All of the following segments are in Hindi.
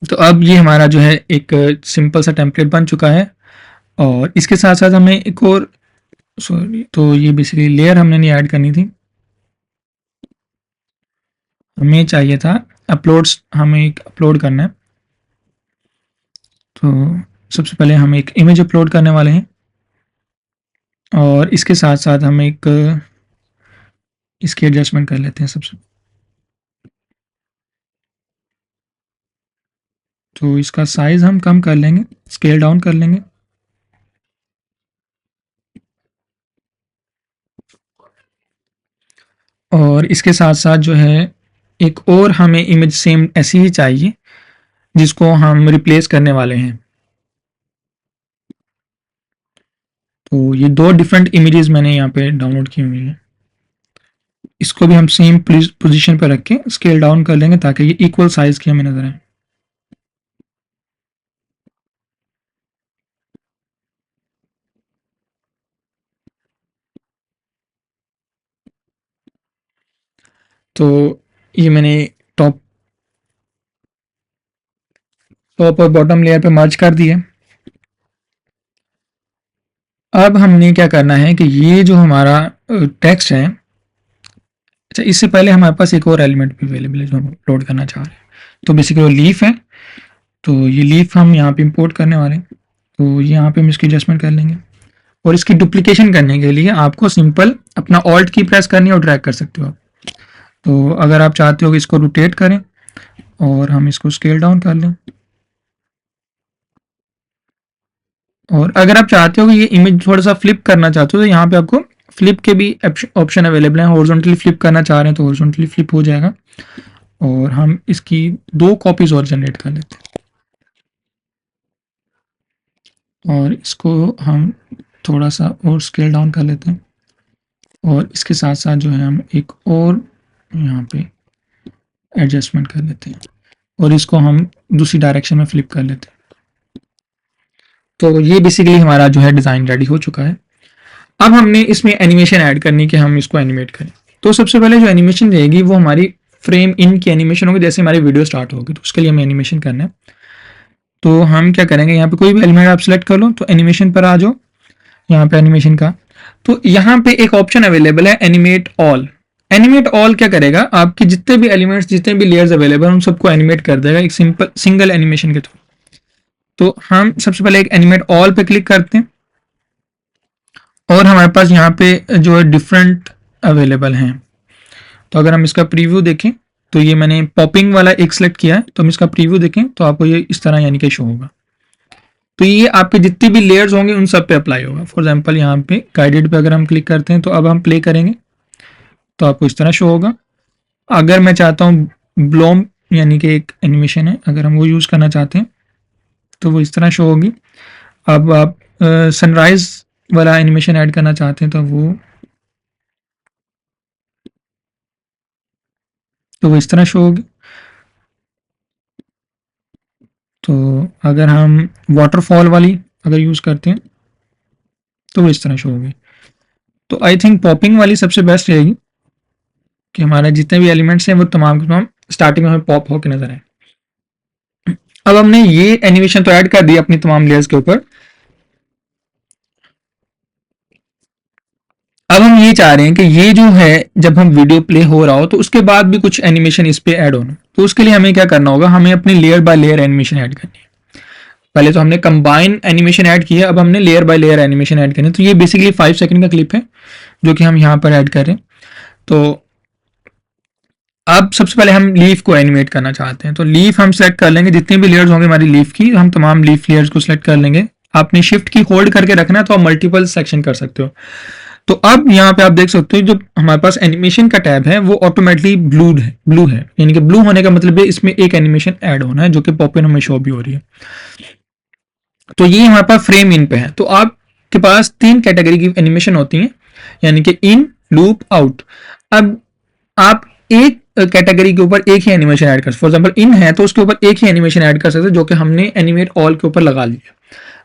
तो अब ये हमारा जो है एक सिंपल सा टेम्पलेट बन चुका है। और इसके साथ साथ हमें एक और, सॉरी, तो ये बेसिकली लेयर हमने नहीं ऐड करनी थी, हमें चाहिए था अपलोड्स, हमें एक अपलोड करना है। तो सबसे पहले हम एक इमेज अपलोड करने वाले हैं और इसके साथ साथ हम एक इसकी एडजस्टमेंट कर लेते हैं सबसे। तो इसका साइज़ हम कम कर लेंगे, स्केल डाउन कर लेंगे। और इसके साथ साथ जो है एक और हमें इमेज सेम ऐसी ही चाहिए जिसको हम रिप्लेस करने वाले हैं। तो ये दो डिफरेंट इमेजेस मैंने यहाँ पे डाउनलोड की हुई हैं। इसको भी हम सेम पोजीशन पर रख के स्केल डाउन कर लेंगे ताकि ये इक्वल साइज की हमें नजर आए। तो ये मैंने टॉप टॉप और बॉटम लेयर पे मर्ज कर दिए। अब हमने क्या करना है कि ये जो हमारा टेक्स्ट है, अच्छा इससे पहले हमारे पास एक और एलिमेंट भी अवेलेबल है जो हम अपलोड करना चाह रहे हैं। तो बेसिकली वो लीफ है, तो ये लीफ हम यहाँ पे इंपोर्ट करने वाले हैं। तो यहाँ पे हम इसकी एडजस्टमेंट कर लेंगे और इसकी डुप्लीकेशन करने के लिए आपको सिंपल अपना ऑल्ट की प्रेस करनी है और ड्रैग कर सकते हो आप। तो अगर आप चाहते हो कि इसको रोटेट करें और हम इसको स्केल डाउन कर लें, और अगर आप चाहते हो कि ये इमेज थोड़ा सा फ्लिप करना चाहते हो तो यहाँ पे आपको फ्लिप के भी ऑप्शन अवेलेबल हैं। हॉरिजॉन्टली फ्लिप करना चाह रहे हैं तो हॉरिजॉन्टली फ्लिप हो जाएगा। और हम इसकी 2 कॉपीज और जनरेट कर लेते हैं और इसको हम थोड़ा सा और स्केल डाउन कर लेते हैं। और इसके साथ साथ जो है हम एक और यहाँ पे एडजस्टमेंट कर लेते हैं और इसको हम दूसरी डायरेक्शन में फ्लिप कर लेते हैं। तो ये बेसिकली हमारा जो है डिज़ाइन रेडी हो चुका है। अब हमने इसमें एनिमेशन ऐड करनी कि हम इसको एनिमेट करें। तो सबसे पहले जो एनिमेशन रहेगी वो हमारी फ्रेम इन की एनिमेशन होगी। जैसे हमारी वीडियो स्टार्ट होगी तो उसके लिए हमें एनिमेशन करना है। तो हम क्या करेंगे, यहाँ पे कोई भी एलिमेंट आप सिलेक्ट कर लो, तो एनिमेशन पर आ जाओ, यहाँ पे एनिमेशन का। तो यहाँ पे एक ऑप्शन अवेलेबल है एनिमेट ऑल। एनिमेट ऑल क्या करेगा, आपके जितने भी एलिमेंट्स, जितने भी लेयर्स अवेलेबल उन सबको एनिमेट कर देगा एक सिंपल सिंगल एनिमेशन के थ्रू। तो हम सबसे पहले एक एनिमेट ऑल पे क्लिक करते हैं और हमारे पास यहाँ पे जो है डिफरेंट अवेलेबल हैं। तो अगर हम इसका प्रीव्यू देखें तो ये मैंने पॉपिंग वाला एक सेलेक्ट किया है, तो हम इसका प्रीव्यू देखें तो आपको ये इस तरह यानी कि शो होगा। तो ये आपके जितने भी लेयर्स होंगे उन सब पे अप्लाई होगा। फॉर एग्जांपल यहाँ पे गाइडेड पे अगर हम क्लिक करते हैं तो अब हम प्ले करेंगे तो आपको इस तरह शो होगा। अगर मैं चाहता हूँ ब्लोम यानी कि एक एनिमेशन है, अगर हम वो यूज़ करना चाहते हैं तो वो इस तरह शो होगी। अब आप सनराइज वाला एनिमेशन ऐड करना चाहते हैं तो वो इस तरह शो होगी। तो अगर हम वाटरफॉल वाली अगर यूज़ करते हैं तो वो इस तरह शो होगी। तो आई थिंक पॉपिंग वाली सबसे बेस्ट रहेगी कि हमारे जितने भी एलिमेंट्स हैं वो तमाम के तमाम स्टार्टिंग में हमें पॉप होकर नजर आए। अब हमने ये एनिमेशन तो ऐड कर दिया अपनी तमाम लेयर्स के ऊपर। अब हम ये चाह रहे हैं कि ये जो है जब हम वीडियो प्ले हो रहा हो तो उसके बाद भी कुछ एनिमेशन इस पे ऐड होना। तो उसके लिए हमें क्या करना होगा, हमें अपनी layer by layer animation add करनी है। पहले तो हमने कंबाइन एनिमेशन ऐड किया, अब हमने layer by layer animation add करनी है। तो ये बेसिकली 5 सेकंड का क्लिप है जो कि हम यहाँ पर ऐड कर रहे हैं। तो अब सबसे पहले हम लीफ को एनिमेट करना चाहते हैं। तो लीफ हम सेलेक्ट कर लेंगे, जितनी भी लेयर्स होंगे हमारी लीफ की, हम तमाम लीफ लेयर्स को सिलेक्ट कर लेंगे। आपने शिफ्ट की होल्ड करके रखना है तो आप मल्टीपल सेक्शन कर सकते हो। तो अब यहाँ पे आप देख सकते हो जो हमारे पास एनिमेशन का टैब है वो ऑटोमेटिकली ब्लू है यानी कि ब्लू होने का मतलब है इसमें एक एनिमेशन ऐड होना है जो कि पॉपिन हमें शो भी हो रही है। तो ये हमारे पास फ्रेम इन पे है। तो आपके पास 3 कैटेगरी की एनिमेशन होती हैं यानी कि इन, लूप, आउट। अब आप एक कैटेगरी के ऊपर एक ही एनिमेशन ऐड कर सकते। फॉर एग्जांपल इन है तो उसके ऊपर एक ही एनिमेशन ऐड कर सकते हैं जो कि हमने एनिमेट ऑल के ऊपर लगा लिया।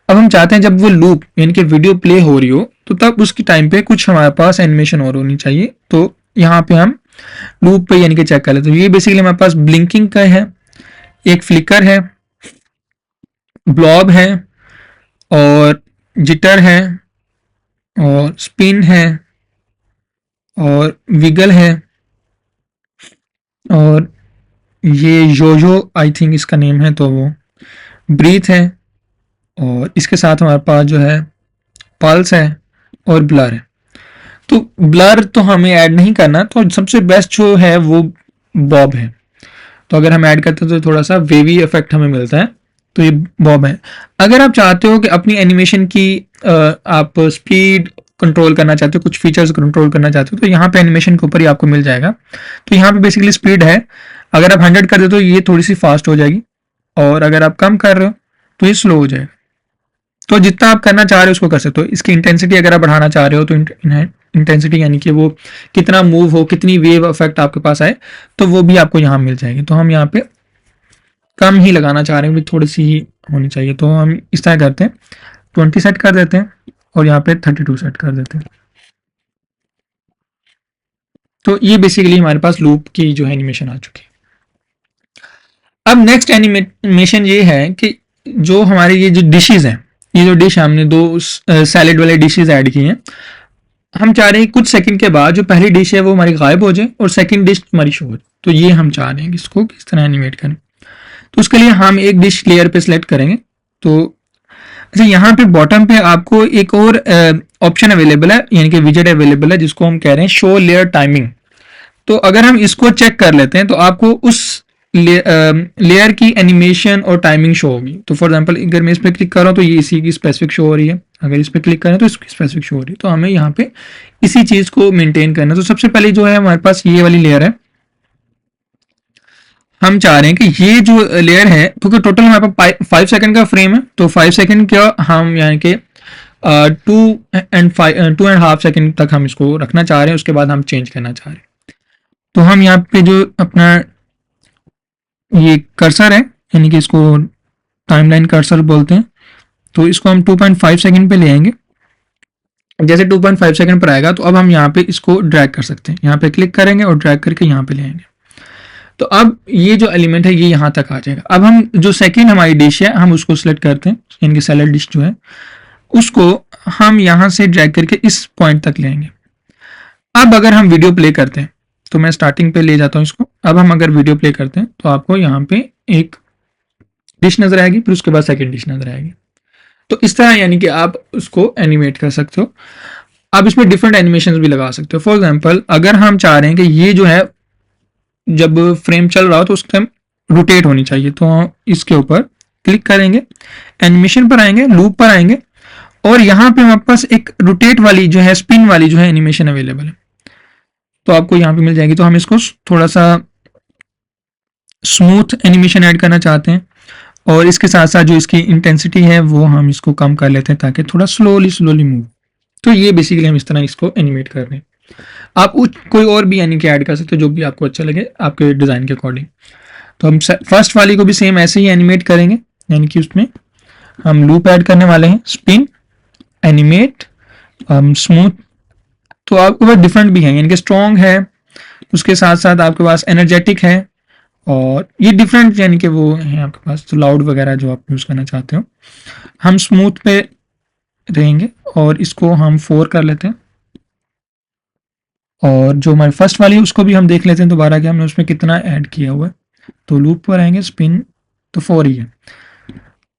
अब हम चाहते हैं जब वो लूप यानी कि वीडियो प्ले हो रही हो तो तब उसकी टाइम पे कुछ हमारे पास एनिमेशन और होनी चाहिए। तो यहाँ पे हम लूप पे यानी कि चेक कर लेते हैं। तो ये बेसिकली हमारे पास ब्लिंकिंग का है, एक फ्लिकर है ब्लॉब है, और जिटर है, और स्पिन है, और विगल है, और ये योयो आई थिंक इसका नेम है, तो वो ब्रीथ है, और इसके साथ हमारे पास जो है पल्स है और ब्लर है। तो ब्लर तो हमें ऐड नहीं करना, तो सबसे बेस्ट जो है वो बॉब है। तो अगर हम ऐड करते हैं तो थोड़ा सा वेवी इफेक्ट हमें मिलता है, तो ये बॉब है। अगर आप चाहते हो कि अपनी एनिमेशन की आप स्पीड कंट्रोल करना चाहते हो, कुछ फीचर्स कंट्रोल करना चाहते हो, तो यहाँ पे एनिमेशन के ऊपर ही आपको मिल जाएगा। तो यहाँ पे बेसिकली स्पीड है, अगर आप 100 कर दो तो ये थोड़ी सी फास्ट हो जाएगी, और अगर आप कम कर रहे हो तो ये स्लो हो जाएगा। तो जितना आप करना चाह रहे हो उसको कर सकते हो। इसकी इंटेंसिटी अगर आप बढ़ाना चाह रहे हो तो इंटेंसिटी यानी कि वो कितना मूव हो, कितनी वेव इफेक्ट आपके पास आए, तो वो भी आपको यहाँ मिल जाएगी। तो हम यहाँ पे कम ही लगाना चाह रहे हैं, थोड़ी सी ही होनी चाहिए, तो हम इस तरह करते हैं 20 सेट कर देते हैं, और यहाँ पे 32 सेट कर देते हैं। तो ये बेसिकली हमारे पास लूप की जो है एनिमेशन आ चुकी है। अब नेक्स्ट एनिमेशन ये है कि जो हमारे ये जो डिशेज हैं, ये जो डिश हमने दो सैलेड वाले डिशेज ऐड की हैं, हम चाह रहे हैं कुछ सेकंड के बाद जो पहली डिश है वो हमारी गायब हो जाए और सेकंड डिश हमारी शो हो जाए। तो ये हम चाह रहे हैं कि इसको किस तरह एनिमेट करें। तो उसके लिए हम एक डिश लेयर पे सिलेक्ट करेंगे। तो अच्छा, यहाँ पे बॉटम पे आपको एक और ऑप्शन अवेलेबल है, यानी कि विजेट अवेलेबल है, जिसको हम कह रहे हैं शो लेयर टाइमिंग। तो अगर हम इसको चेक कर लेते हैं तो आपको उस लेयर की एनिमेशन और टाइमिंग शो होगी। तो फॉर एग्जांपल अगर मैं इस पर क्लिक कर रहा हूँ तो ये इसी की स्पेसिफिक शो हो रही है, अगर इस पर क्लिक करें तो इसकी स्पेसिफिक शो हो रही है। तो हमें यहाँ पे इसी चीज को मेंटेन करना है। तो सबसे पहले जो है हमारे पास ये वाली लेयर है, हम चाह रहे हैं कि ये जो लेयर है, क्योंकि टोटल हमारे पास 5 सेकंड का फ्रेम है, तो 5 सेकंड का हम यानी कि 2.5 सेकंड तक हम इसको रखना चाह रहे हैं, उसके बाद हम चेंज करना चाह रहे हैं। तो हम यहाँ पे जो अपना ये कर्सर है, यानी कि इसको टाइमलाइन कर्सर बोलते हैं, तो इसको हम 2.5 सेकंड पे ले आएंगे। जैसे 2.5 सेकंड पर आएगा तो अब हम यहाँ पे इसको ड्रैग कर सकते हैं, यहाँ पे क्लिक करेंगे और ड्रैग करके यहाँ पे ले आएंगे। तो अब ये जो एलिमेंट है ये यहाँ तक आ जाएगा। अब हम जो सेकंड हमारी डिश है हम उसको सिलेक्ट करते हैं, यानी कि सैलेड डिश जो है उसको हम यहाँ से ड्रैग करके इस पॉइंट तक ले आएंगे। अब अगर हम वीडियो प्ले करते हैं, तो मैं स्टार्टिंग पे ले जाता हूँ इसको। अब हम अगर वीडियो प्ले करते हैं तो आपको यहाँ पे एक डिश नजर आएगी, फिर उसके बाद सेकंड डिश नजर आएगी। तो इस तरह यानी कि आप उसको एनिमेट कर सकते हो। आप इसमें डिफरेंट एनिमेशन भी लगा सकते हो। फॉर एग्जाम्पल अगर हम चाह रहे हैं कि ये जो है जब फ्रेम चल रहा हो तो उस टाइम रोटेट होनी चाहिए, तो इसके ऊपर क्लिक करेंगे, एनिमेशन पर आएंगे, लूप पर आएंगे, और यहाँ पे हमारे पास एक रोटेट वाली जो है, स्पिन वाली जो है एनिमेशन अवेलेबल है, तो आपको यहाँ पे मिल जाएगी। तो हम इसको थोड़ा सा स्मूथ एनिमेशन ऐड करना चाहते हैं, और इसके साथ साथ जो इसकी इंटेंसिटी है वो हम इसको कम कर लेते हैं ताकि थोड़ा स्लोली स्लोली मूव। तो ये बेसिकली हम इस तरह इसको एनिमेट कर रहे हैं। आप कोई और भी यानी कि ऐड कर सकते हो जो भी आपको अच्छा लगे आपके डिज़ाइन के अकॉर्डिंग। तो हम फर्स्ट वाली को भी सेम ऐसे ही एनिमेट करेंगे, यानी कि उसमें हम लूप ऐड करने वाले हैं, स्पिन, एनिमेट, स्मूथ। तो आपके पास डिफरेंट भी है, यानी कि स्ट्रॉन्ग है, उसके साथ साथ आपके पास एनर्जेटिक है, और ये डिफरेंट यानी कि वो है आपके पास, तो लाउड वगैरह जो आप यूज़ करना चाहते हो। हम स्मूथ पे रहेंगे और इसको हम 4 कर लेते हैं, और जो हमारी फर्स्ट वाली है उसको भी हम देख लेते हैं दोबारा कि हमने उसमें कितना ऐड किया हुआ है। तो लूप पर आएंगे, स्पिन, तो 4 ही है।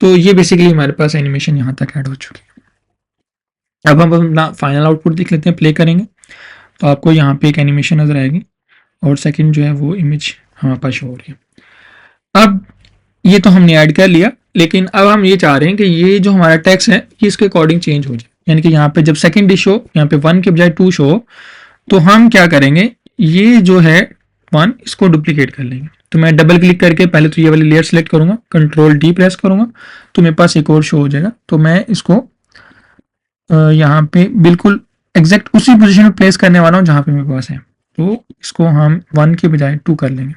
तो ये बेसिकली हमारे पास एनिमेशन यहाँ तक ऐड हो चुकी है। अब हम अपना फाइनल आउटपुट देख लेते हैं, प्ले करेंगे तो आपको यहाँ पे एक एनिमेशन नजर आएगी, और सेकंड जो है वो इमेज हमारे पास शो हो रही है। अब ये तो हमने ऐड कर लिया, लेकिन अब हम ये चाह रहे हैं कि ये जो हमारा टेक्स्ट है ये इसके अकॉर्डिंग चेंज हो जाए, यानी कि यहाँ पे जब सेकंड डिश हो, यहाँ पे 1 के बजाय 2 शो हो, तो हम क्या करेंगे, ये जो है 1 इसको डुप्लीकेट कर लेंगे। तो मैं डबल क्लिक करके पहले तो ये वाली लेयर सेलेक्ट करूंगा, कंट्रोल डी प्रेस करूंगा, तो मेरे पास एक और शो हो जाएगा। तो मैं इसको यहाँ पे बिल्कुल एग्जैक्ट उसी पोजीशन में प्लेस करने वाला हूँ जहाँ पे मेरे पास है। तो इसको हम 1 के बजाय 2 कर लेंगे।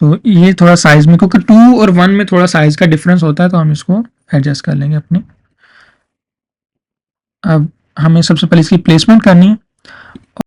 तो ये थोड़ा साइज में, क्योंकि 2 और 1 में थोड़ा साइज का डिफरेंस होता है, तो हम इसको एडजस्ट कर लेंगे अपने। अब हमें सबसे पहले इसकी प्लेसमेंट करनी है,